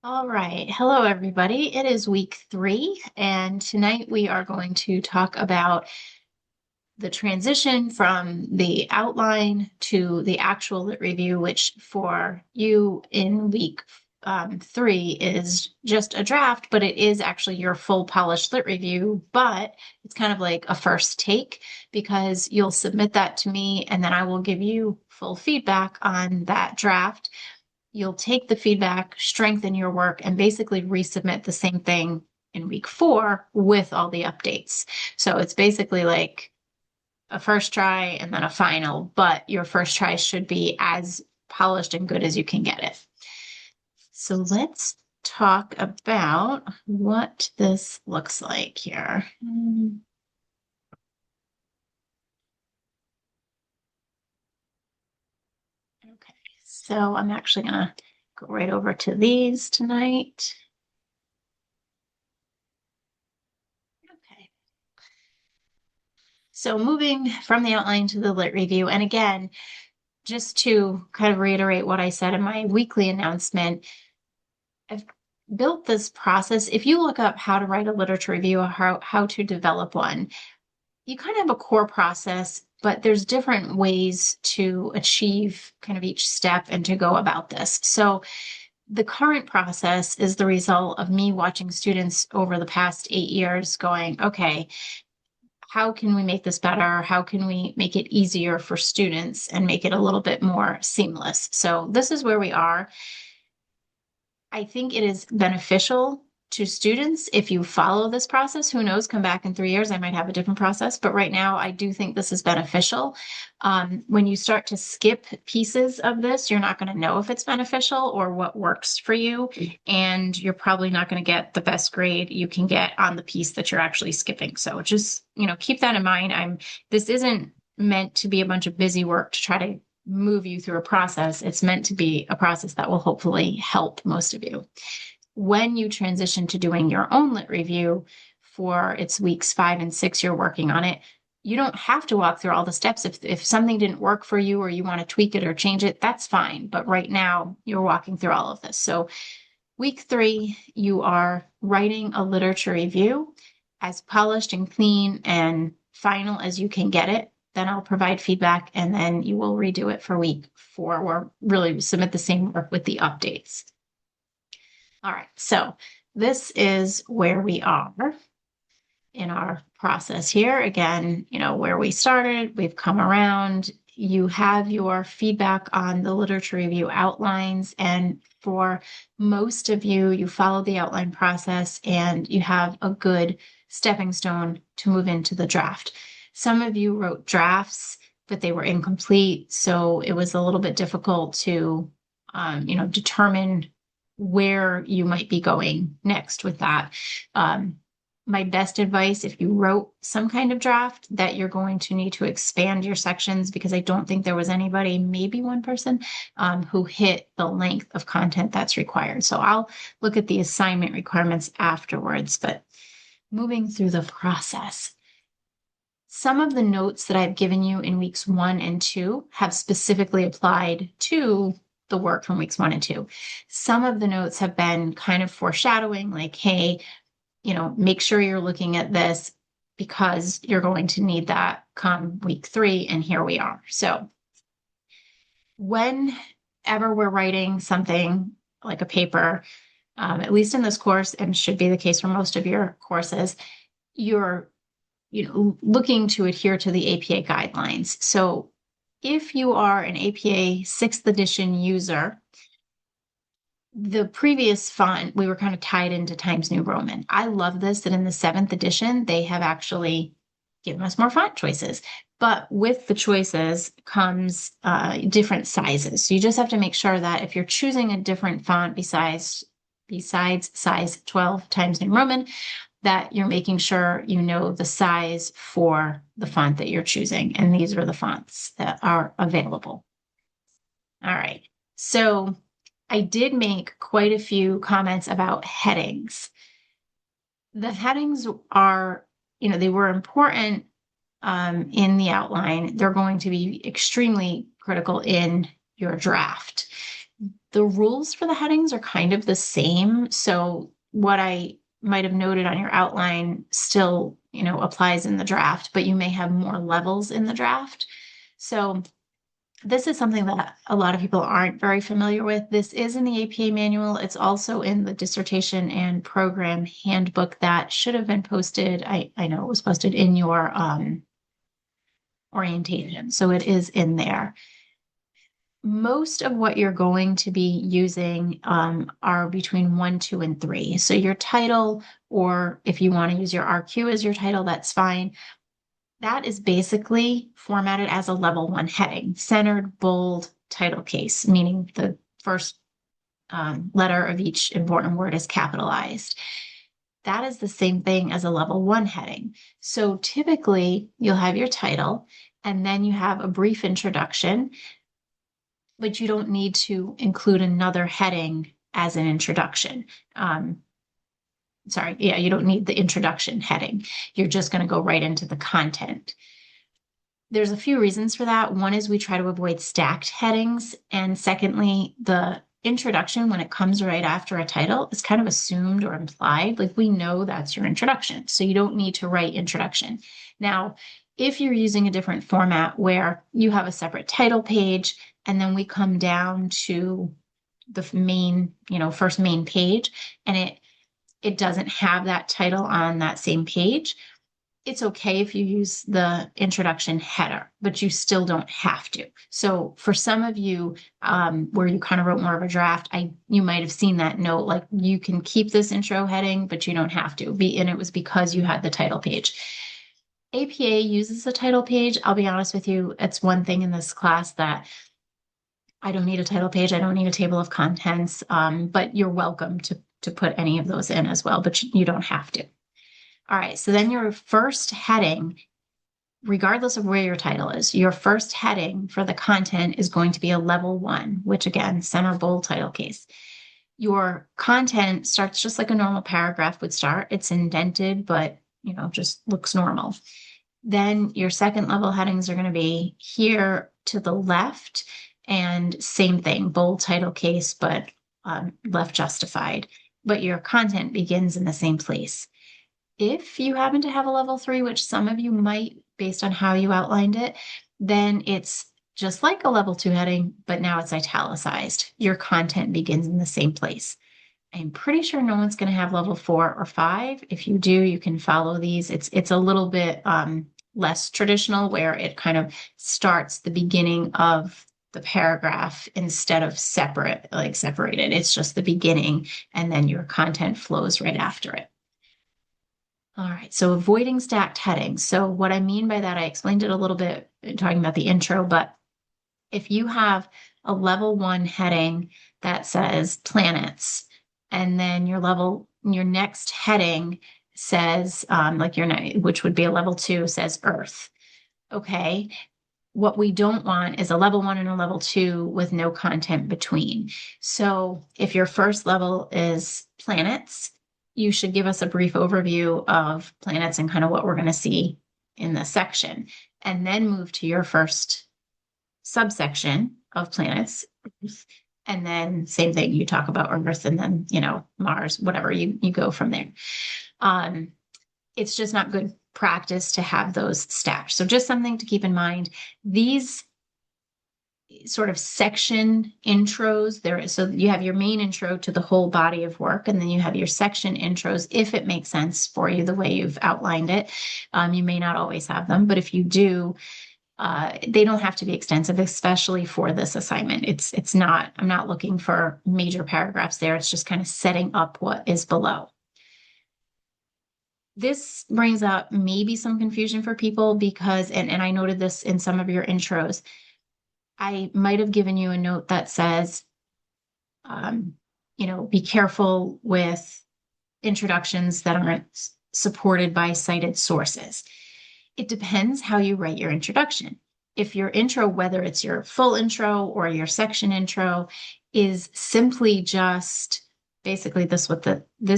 All right. Hello, everybody. It is week 3, and tonight we are going to talk about the transition from the outline to the actual lit review, which for you in week 3 is just a draft, but it is actually your full polished lit review. But it's kind of like a first take because you'll submit that to me, and then I will give you full feedback on that draft. You'll take the feedback, strengthen your work, and basically resubmit the same thing in week 4 with all the updates. So it's basically like a first try and then a final, but your first try should be as polished and good as you can get it. So let's talk about what this looks like here. Okay, so I'm actually going to go right over to these tonight. Okay. So moving from the outline to the lit review, and again, just to kind of reiterate what I said in my weekly announcement, I've built this process. If you look up how to write a literature review or how to develop one, you kind of have a core process, but there's different ways to achieve kind of each step and to go about this. So the current process is the result of me watching students over the past 8 years going, okay, how can we make this better? How can we make it easier for students and make it a little bit more seamless? So this is where we are. I think it is beneficial to students if you follow this process. Who knows, come back in 3 years, I might have a different process. But right now, I do think this is beneficial. When you start to skip pieces of this, you're not going to know if it's beneficial or what works for you. And you're probably not going to get the best grade you can get on the piece that you're actually skipping. So just, keep that in mind. This isn't meant to be a bunch of busy work to try to move you through a process. It's meant to be a process that will hopefully help most of you. When you transition to doing your own lit review for its weeks 5 and 6, you're working on it. You don't have to walk through all the steps. If something didn't work for you or you want to tweak it or change it, that's fine. But right now you're walking through all of this. So week 3, you are writing a literature review as polished and clean and final as you can get it. Then I'll provide feedback and then you will redo it for week 4 or really submit the same work with the updates. All right, so this is where we are in our process here. Again, where we started, we've come around. You have your feedback on the literature review outlines, and for most of you, you follow the outline process and you have a good stepping stone to move into the draft. Some of you wrote drafts, but they were incomplete, so it was a little bit difficult to, determine where you might be going next with that. My best advice, if you wrote some kind of draft, that you're going to need to expand your sections, because I don't think there was anybody, maybe one person, who hit the length of content that's required. So I'll look at the assignment requirements afterwards, but moving through the process. Some of the notes that I've given you in weeks 1 and 2 have specifically applied to the work from weeks 1 and 2. Some of the notes have been kind of foreshadowing, like, hey, make sure you're looking at this because you're going to need that come week 3, and here we are. So whenever we're writing something like a paper, at least in this course, and should be the case for most of your courses, you're looking to adhere to the APA guidelines. So if you are an APA 6th edition user, the previous font, we were kind of tied into Times New Roman. I love this, that in the 7th edition, they have actually given us more font choices. But with the choices comes different sizes. So you just have to make sure that if you're choosing a different font besides size 12 Times New Roman, that you're making sure you know the size for the font that you're choosing. And these are the fonts that are available. All right. So I did make quite a few comments about headings. The headings are, they were important in the outline. They're going to be extremely critical in your draft. The rules for the headings are kind of the same. So what I might have noted on your outline still, applies in the draft, but you may have more levels in the draft. So this is something that a lot of people aren't very familiar with. This is in the APA manual. It's also in the dissertation and program handbook that should have been posted. I know it was posted in your orientation, so it is in there. Most of what you're going to be using are between 1, 2, and 3. So your title, or if you want to use your RQ as your title, that's fine. That is basically formatted as a level 1 heading, centered, bold, title case, meaning the first letter of each important word is capitalized. That is the same thing as a level 1 heading. So typically you'll have your title and then you have a brief introduction, but you don't need to include another heading as an introduction. You don't need the introduction heading. You're just going to go right into the content. There's a few reasons for that. One is we try to avoid stacked headings. And secondly, the introduction, when it comes right after a title, is kind of assumed or implied. Like we know that's your introduction. So you don't need to write introduction. Now, if you're using a different format where you have a separate title page, and then we come down to the main, first main page, and it doesn't have that title on that same page, it's okay if you use the introduction header, but you still don't have to. So for some of you where you kind of wrote more of a draft, you might have seen that note, like you can keep this intro heading, but you don't have to. And it was because you had the title page. APA uses a title page. I'll be honest with you, it's one thing in this class that I don't need a title page. I don't need a table of contents, but you're welcome to put any of those in as well, but you don't have to. All right, so then your first heading, regardless of where your title is, your first heading for the content is going to be a level 1, which again, center, bold, title case. Your content starts just like a normal paragraph would start. It's indented, but just looks normal. Then your second level headings are going to be here to the left, and same thing, bold, title case, but left justified. But your content begins in the same place. If you happen to have a level 3, which some of you might based on how you outlined it, then it's just like a level 2 heading, but now it's italicized. Your content begins in the same place. I'm pretty sure no one's going to have level 4 or 5. If you do, you can follow these. It's a little bit less traditional, where it kind of starts the beginning of the paragraph instead of separated. It's just the beginning, and then your content flows right after it. All right, so avoiding stacked headings. So what I mean by that, I explained it a little bit talking about the intro, but if you have a level 1 heading that says planets, and then your next heading says, which would be a level 2, says Earth. Okay, what we don't want is a level 1 and a level 2 with no content between. So if your first level is planets, you should give us a brief overview of planets and kind of what we're going to see in this section, and then move to your first subsection of planets. And then same thing, you talk about Earth, and then, Mars, whatever, you go from there. It's just not good practice to have those stacked. So just something to keep in mind. These sort of section intros so you have your main intro to the whole body of work, and then you have your section intros if it makes sense for you the way you've outlined it. You may not always have them, but if you do, they don't have to be extensive, especially for this assignment. I'm not looking for major paragraphs there. It's just kind of setting up what is below. This brings up maybe some confusion for people because, and I noted this in some of your intros, I might have given you a note that says, be careful with introductions that aren't supported by cited sources. It depends how you write your introduction. If your intro, whether it's your full intro or your section intro, is simply just basically this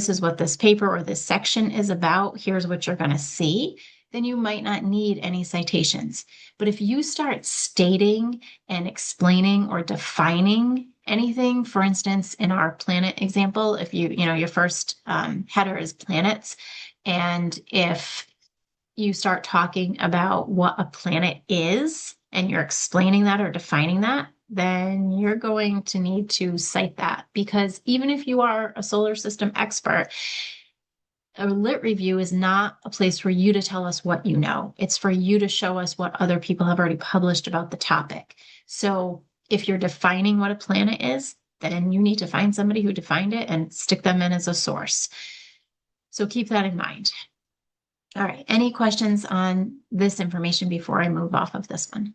is what this paper or this section is about, here's what you're going to see, then you might not need any citations. But if you start stating and explaining or defining anything, for instance, in our planet example, if your first header is planets, and if you start talking about what a planet is and you're explaining that or defining that, then you're going to need to cite that, because even if you are a solar system expert, a lit review is not a place for you to tell us what you know. It's for you to show us what other people have already published about the topic. So if you're defining what a planet is, then you need to find somebody who defined it and stick them in as a source. So keep that in mind. All right. Any questions on this information before I move off of this one?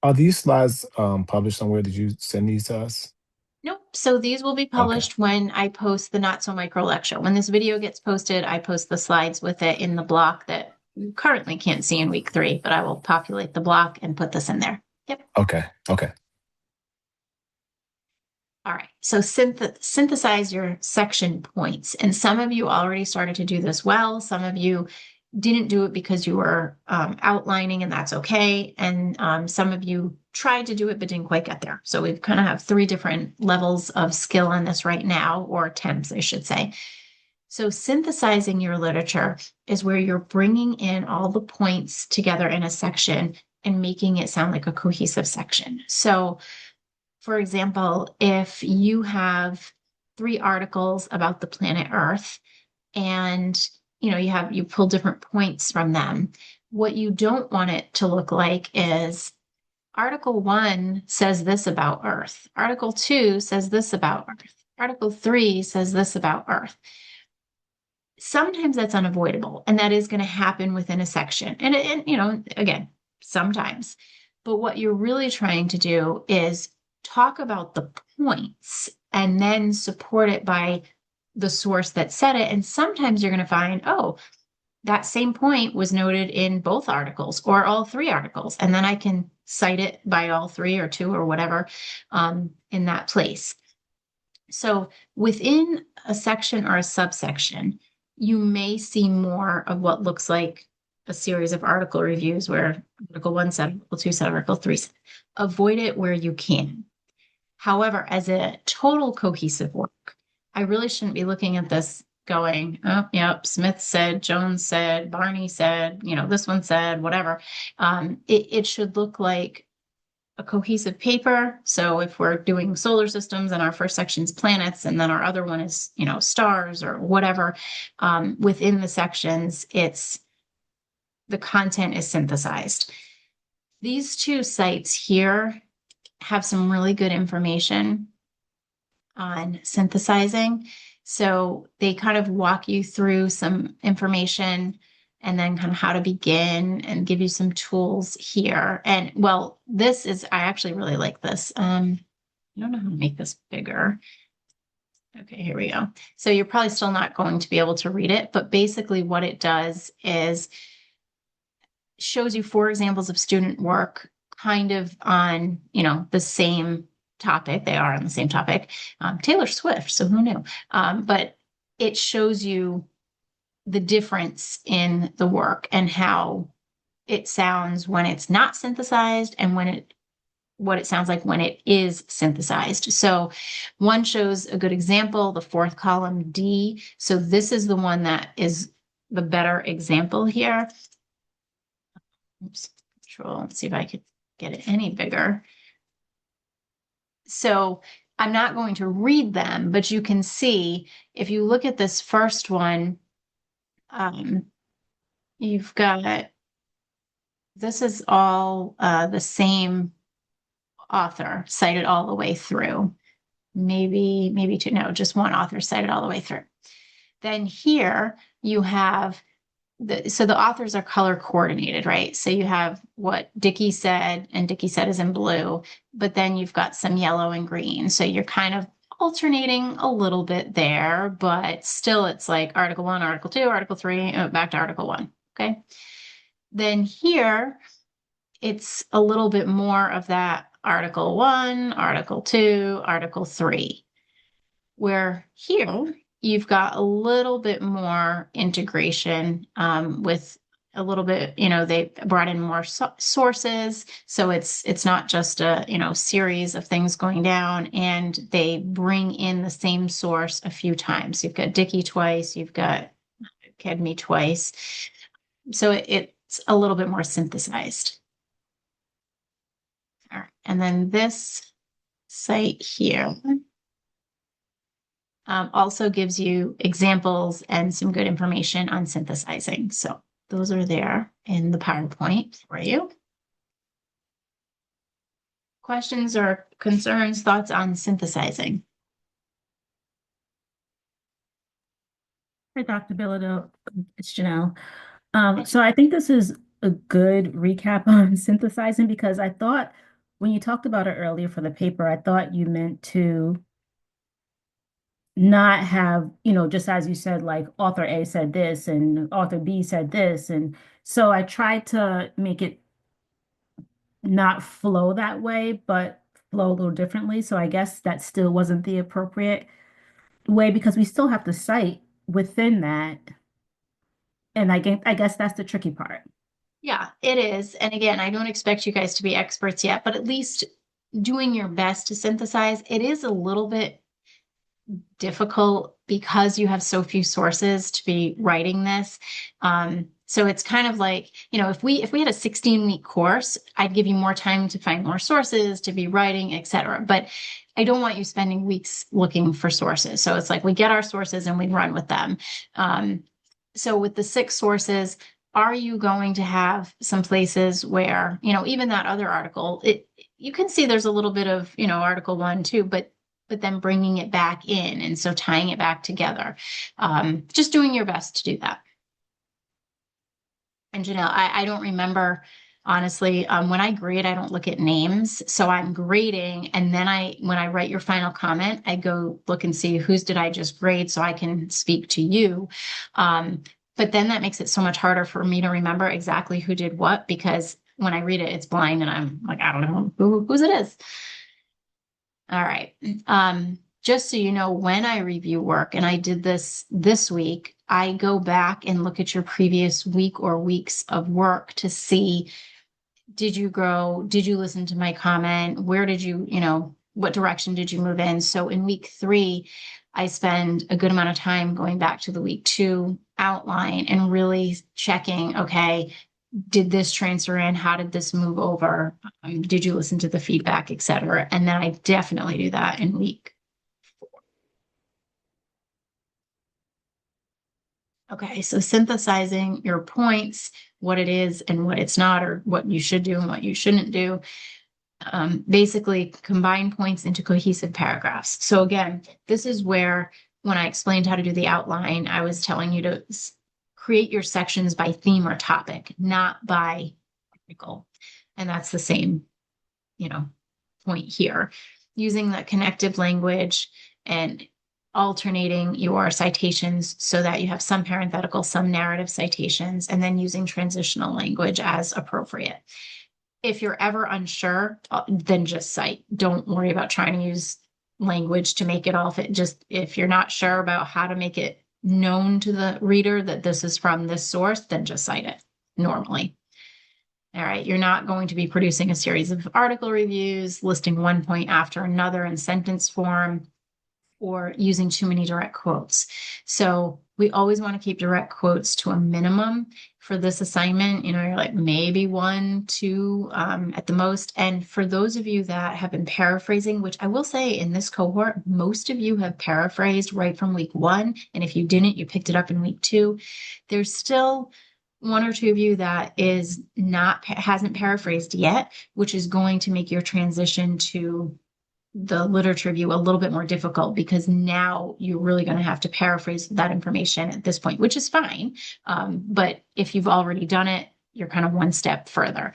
Are these slides published somewhere? Did you send these to us? Nope. So these will be Okay. published when I post the Not So Micro lecture. When this video gets posted, I post the slides with it in the block that you currently can't see in week 3, but I will populate the block and put this in there. Yep. Okay. Okay. All right. So synthesize your section points. And some of you already started to do this well. Some of you didn't do it because you were outlining, and that's okay. And some of you tried to do it but didn't quite get there. So we kind of have 3 different levels of skill on this right now, or attempts, I should say. So synthesizing your literature is where you're bringing in all the points together in a section and making it sound like a cohesive section. So, for example, if you have 3 articles about the planet Earth, and you pull different points from them, what you don't want it to look like is Article 1 says this about Earth, Article 2 says this about Earth, Article 3 says this about Earth. Sometimes that's unavoidable, and that is going to happen within a section, and again, sometimes. But what you're really trying to do is talk about the points and then support it by the source that said it. And sometimes you're going to find, oh, that same point was noted in both articles or all 3 articles. And then I can cite it by all 3 or 2 or whatever in that place. So within a section or a subsection, you may see more of what looks like a series of article reviews where Article 1 said, Article 2 said, Article 3 said. Avoid it where you can. However, as a total cohesive work, I really shouldn't be looking at this going, oh, yep, Smith said, Jones said, Barney said, this one said, whatever. It should look like a cohesive paper. So if we're doing solar systems and our first section is planets, and then our other one is, stars or whatever, within the sections, the content is synthesized. These 2 sites here have some really good information on synthesizing. So they kind of walk you through some information and then kind of how to begin and give you some tools here. And well, I actually really like this. I don't know how to make this bigger. Okay, here we go. So you're probably still not going to be able to read it, but basically what it does is shows you 4 examples of student work kind of on, the same topic. They are on the same topic. Taylor Swift, so who knew? But it shows you the difference in the work and how it sounds when it's not synthesized and what it sounds like when it is synthesized. So one shows a good example, the 4th column, D. So this is the one that is the better example here. Oops, control, let's see if I could get it any bigger. So I'm not going to read them, but you can see if you look at this first one, you've got, this is all the same author cited all the way through. Maybe 2, no, just one author cited all the way through. Then here you have so the authors are color coordinated, right? So you have what Dickey said, and Dickey said is in blue, but then you've got some yellow and green. So you're kind of alternating a little bit there, but still it's like Article 1, Article 2, Article 3, back to Article 1, okay? Then here, it's a little bit more of that Article 1, Article 2, Article 3, where here you've got a little bit more integration with a little bit, they brought in more sources, so it's not just a, series of things going down, and they bring in the same source a few times. You've got Dickey twice, you've got Kedme twice, so it's a little bit more synthesized. All right. And then this site here also gives you examples and some good information on synthesizing. So those are there in the PowerPoint for you. Questions or concerns, thoughts on synthesizing? Hi, Dr. Bilodeau. It's Janelle. So I think this is a good recap on synthesizing because I thought when you talked about it earlier for the paper, I thought you meant to not have, just as you said, like author A said this and author B said this. And so I tried to make it not flow that way, but flow a little differently. So I guess that still wasn't the appropriate way because we still have to cite within that. And I guess that's the tricky part. Yeah, it is. And again, I don't expect you guys to be experts yet, but at least doing your best to synthesize. It is a little bit difficult because you have so few sources to be writing this. So it's kind of like, if we had a 16-week course, I'd give you more time to find more sources, to be writing, etc. But I don't want you spending weeks looking for sources. So it's like we get our sources and we run with them. So with the 6 sources, are you going to have some places where, even that other article, you can see there's a little bit of, article 1, 2, but then bringing it back in. And so tying it back together, just doing your best to do that. And Janelle, I don't remember, honestly, when I grade, I don't look at names. So I'm grading. And then when I write your final comment, I go look and see whose did I just grade so I can speak to you. But then that makes it so much harder for me to remember exactly who did what, because when I read it, it's blind and I'm like, I don't know whose it is. All right. Just so you know, when I review work, and I did this week, I go back and look at your previous week or weeks of work to see, did you grow? Did you listen to my comment? Where did you, what direction did you move in? So in week 3, I spend a good amount of time going back to the week 2 outline and really checking, okay, did this transfer in? How did this move over? Did you listen to the feedback, et cetera? And then I definitely do that in week 4. Okay, so synthesizing your points, what it is and what it's not, or what you should do and what you shouldn't do. Basically combine points into cohesive paragraphs. So again, this is where when I explained how to do the outline, I was telling you to create your sections by theme or topic, not by article. And that's the same, point here. Using the connective language and alternating your citations so that you have some parenthetical, some narrative citations, and then using transitional language as appropriate. If you're ever unsure, then just cite. Don't worry about trying to use language to make it all fit. Just if you're not sure about how to make it known to the reader that this is from this source, then just cite it normally. All right, you're not going to be producing a series of article reviews, listing one point after another in sentence form, or using too many direct quotes. So we always want to keep direct quotes to a minimum for this assignment. You're like maybe 1, 2 at the most. And for those of you that have been paraphrasing, which I will say in this cohort, most of you have paraphrased right from week 1. And if you didn't, you picked it up in week 2. There's still 1 or 2 of you that hasn't paraphrased yet, which is going to make your transition to the literature review a little bit more difficult, because now you're really going to have to paraphrase that information at this point, which is fine. But if you've already done it, you're kind of one step further.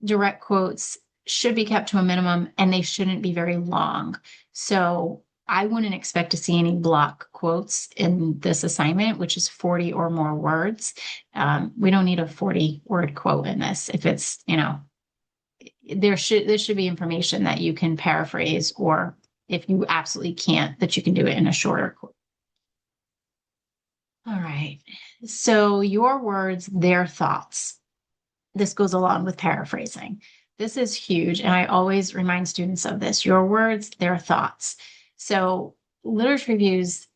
Direct quotes should be kept to a minimum, and they shouldn't be very long. So I wouldn't expect to see any block quotes in this assignment, which is 40 or more words. We don't need a 40-word quote in this. If it's, there should be information that you can paraphrase, or if you absolutely can't, that you can do it in a shorter quote. All right. So your words, their thoughts. This goes along with paraphrasing. This is huge. And I always remind students of this. Your words, their thoughts. So literature reviews,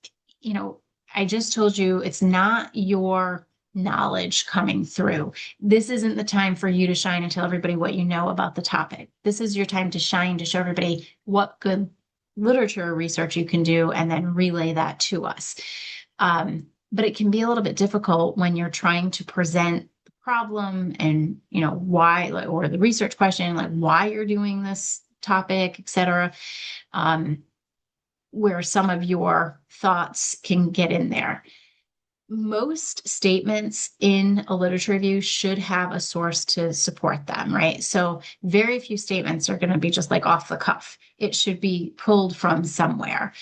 you know, I just told you it's not your knowledge coming through. This isn't the time for you to shine and tell everybody what you know about the topic. This is your time to shine, to show everybody what good literature research you can do, and then relay that to us. But it can be a little bit difficult when you're trying to present the problem and, why, like, or the research question, like why you're doing this topic, et cetera, where some of your thoughts can get in there. Most statements in a literature review should have a source to support them, right? So very few statements are going to be just like off the cuff. It should be pulled from somewhere.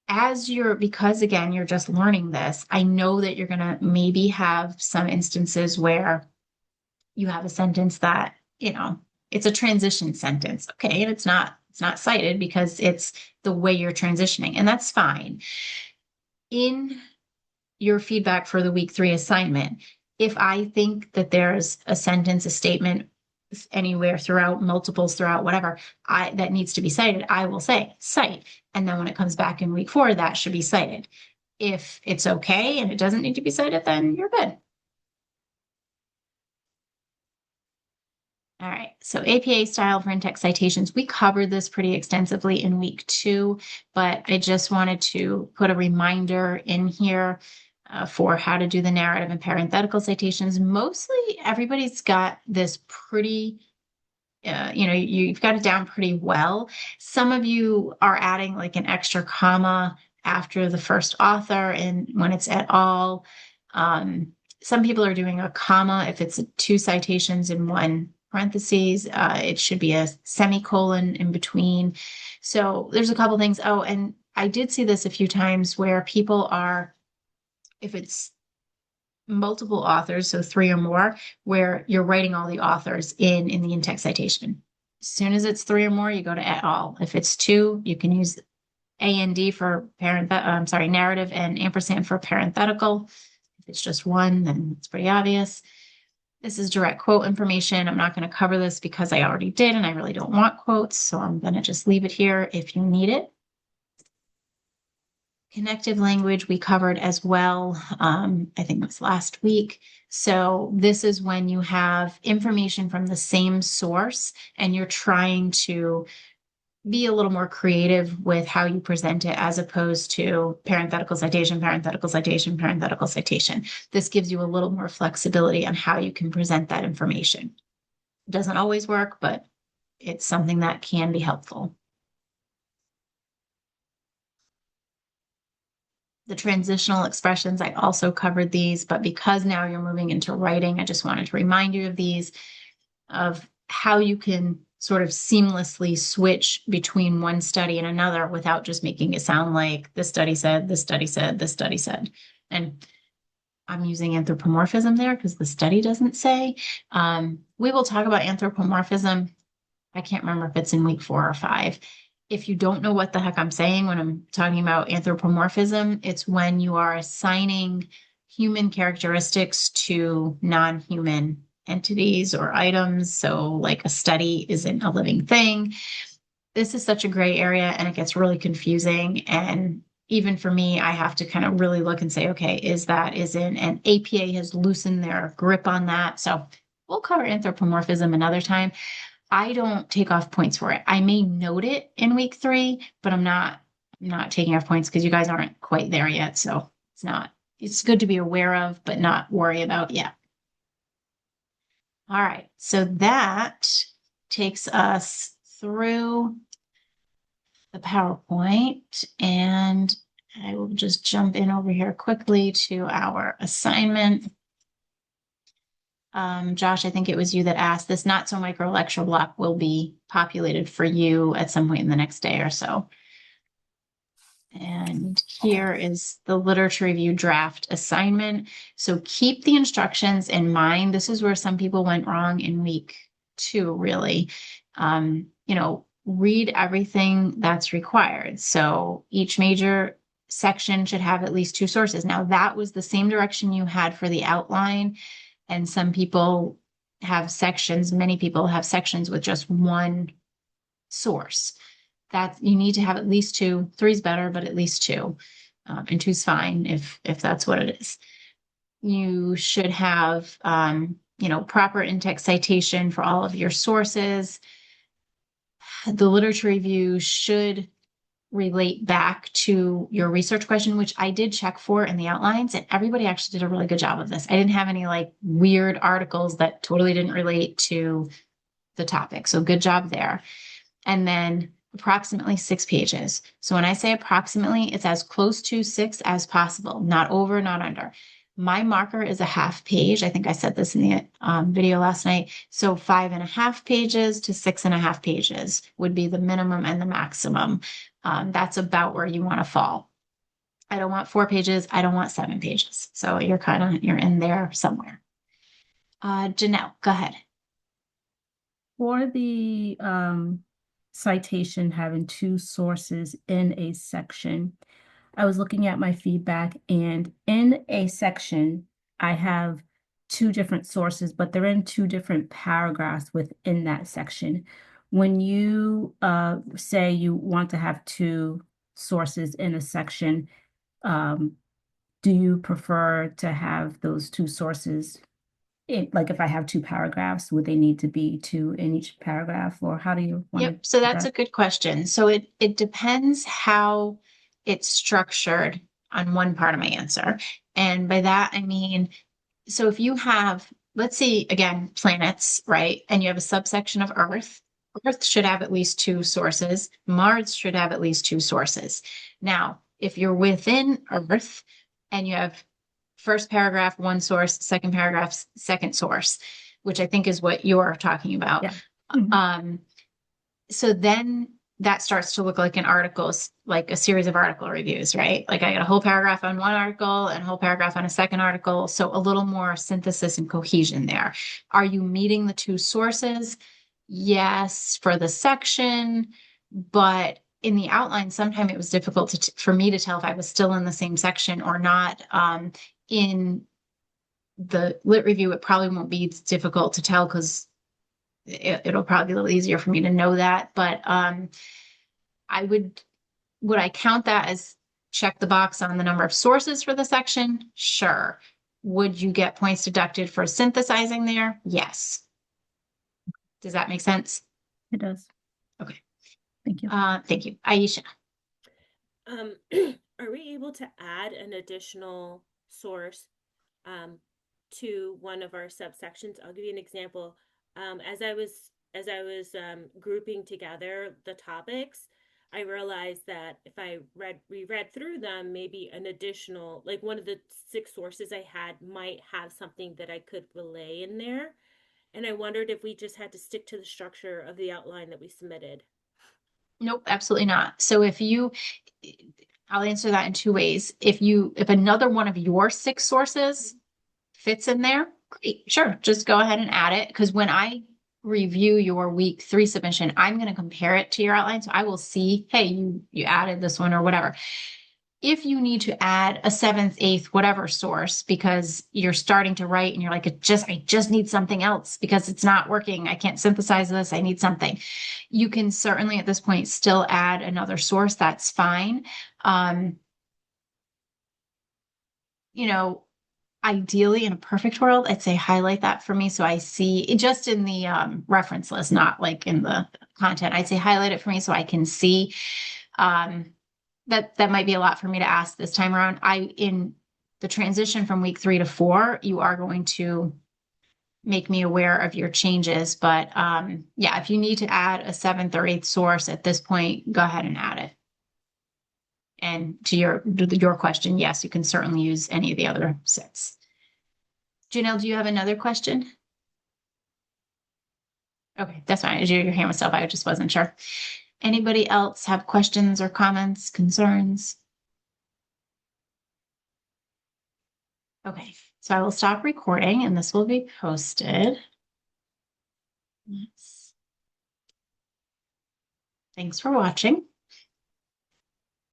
Because again, you're just learning this, I know that you're going to maybe have some instances where you have a sentence that, it's a transition sentence. Okay. And it's not cited because it's the way you're transitioning, and that's fine. In your feedback for the week 3 assignment, if I think that there's a sentence, a statement anywhere throughout, multiples throughout, whatever, that needs to be cited, I will say cite. And then when it comes back in week 4, that should be cited. If it's okay and it doesn't need to be cited, then you're good. All right, so APA style for in-text citations, we covered this pretty extensively in week 2, but I just wanted to put a reminder in here for how to do the narrative and parenthetical citations. Mostly everybody's got this pretty, you've got it down pretty well. Some of you are adding like an extra comma after the first author and when it's et al. Some people are doing a comma if it's 2 citations in 1 parentheses. It should be a semicolon in between. So there's a couple things. Oh, and I did see this a few times where people are, if it's multiple authors, so 3 or more, where you're writing all the authors in the in-text citation. As soon as it's 3 or more, you go to et al. If it's 2, you can use AND for narrative, and ampersand for parenthetical. If it's just 1, then it's pretty obvious. This is direct quote information. I'm not going to cover this because I already did, and I really don't want quotes, so I'm going to just leave it here if you need it. Connective language we covered as well. I think it was last week. So this is when you have information from the same source and you're trying to be a little more creative with how you present it, as opposed to parenthetical citation, parenthetical citation, parenthetical citation. This gives you a little more flexibility on how you can present that information. It doesn't always work, but it's something that can be helpful. The transitional expressions, I also covered these, but because now you're moving into writing, I just wanted to remind you of these, of how you can sort of seamlessly switch between one study and another without just making it sound like this study said, this study said, this study said. And I'm using anthropomorphism there because the study doesn't say. We will talk about anthropomorphism. I can't remember if it's in week 4 or 5. If you don't know what the heck I'm saying when I'm talking about anthropomorphism, it's when you are assigning human characteristics to non-human entities or items. So like a study isn't a living thing. This is such a gray area and it gets really confusing. And even for me, I have to kind of really look and say, okay, isn't, and APA has loosened their grip on that. So we'll cover anthropomorphism another time. I don't take off points for it. I may note it in week 3, but I'm not taking off points because you guys aren't quite there yet. So it's good to be aware of, but not worry about yet. All right. So that takes us through the PowerPoint, and I will just jump in over here quickly to our assignment. Josh, I think it was you that asked, this not so micro lecture block will be populated for you at some point in the next day or so. And here is the literature review draft assignment. So keep the instructions in mind. This is where some people went wrong in week 2, really. Read everything that's required. So each major section should have at least two sources. Now, that was the same direction you had for the outline, and some people have sections, many people have sections with just one source. That you need to have at least two. Three's better, but at least two, and two's fine if that's what it is. You should have, proper in-text citation for all of your sources. The literature review should relate back to your research question, which I did check for in the outlines, and everybody actually did a really good job of this. I didn't have any like weird articles that totally didn't relate to the topic. So good job there. And then approximately 6 pages. So when I say approximately, it's as close to 6 as possible, not over, not under. My marker is a half page. I think I said this in the video last night. So 5.5 pages to 6.5 pages would be the minimum and the maximum. That's about where you want to fall. I don't want 4 pages. I don't want 7 pages. So you're in there somewhere. Janelle, go ahead. For the citation having two sources in a section, I was looking at my feedback, and in a section, I have two different sources, but they're in two different paragraphs within that section. When you say you want to have two sources in a section, do you prefer to have those two sources? Like if I have two paragraphs, would they need to be two in each paragraph, or how do you want to Yep. So do that's that? a good question. So it depends how it's structured on one part of my answer. And by that, I mean, so if you have, let's see, again, planets, right? And you have a subsection of Earth. Earth should have at least two sources. Mars should have at least two sources. Now, if you're within Earth and you have first paragraph, one source, second paragraph, second source, which I think is what you're talking about. Yeah. Mhm. So then that starts to look like an article, like a series of article reviews, right? Like I got a whole paragraph on one article and a whole paragraph on a second article. So a little more synthesis and cohesion there. Are you meeting the two sources? Yes, for the section, but in the outline, sometimes it was difficult for me to tell if I was still in the same section or not. In the lit review, it probably won't be difficult to tell because it'll probably be a little easier for me to know that. But I would I count that as check the box on the number of sources for the section? Sure. Would you get points deducted for synthesizing there? Yes. Does that make sense? It does. Okay. Thank you. Thank you. Aisha. Are we able to add an additional source to one of our subsections? I'll give you an example. As I was grouping together the topics, I realized that if I reread through them, maybe an additional, like one of the 6 sources I had might have something that I could relay in there. And I wondered if we just had to stick to the structure of the outline that we submitted. Nope, absolutely not. So I'll answer that in 2 ways. If another one of your 6 sources fits in there, great, sure, just go ahead and add it. Because when I review your week 3 submission, I'm going to compare it to your outline. So I will see, hey, you added this one or whatever. If you need to add a 7th, 8th, whatever source because you're starting to write and you're like, I just need something else because it's not working. I can't synthesize this. I need something. You can certainly at this point still add another source. That's fine. Ideally in a perfect world, I'd say highlight that for me. So I see it just in the reference list, not like in the content. I'd say highlight it for me so I can see. That might be a lot for me to ask this time around. In the transition from week 3 to 4, you are going to make me aware of your changes. But yeah, if you need to add a 7th or 8th source at this point, go ahead and add it. And to your question, yes, you can certainly use any of the other 6. Janelle, do you have another question? Okay, that's fine. Your hand was up. I just wasn't sure. Anybody else have questions or comments, concerns? Okay, so I will stop recording and this will be posted. Yes. Thanks for watching.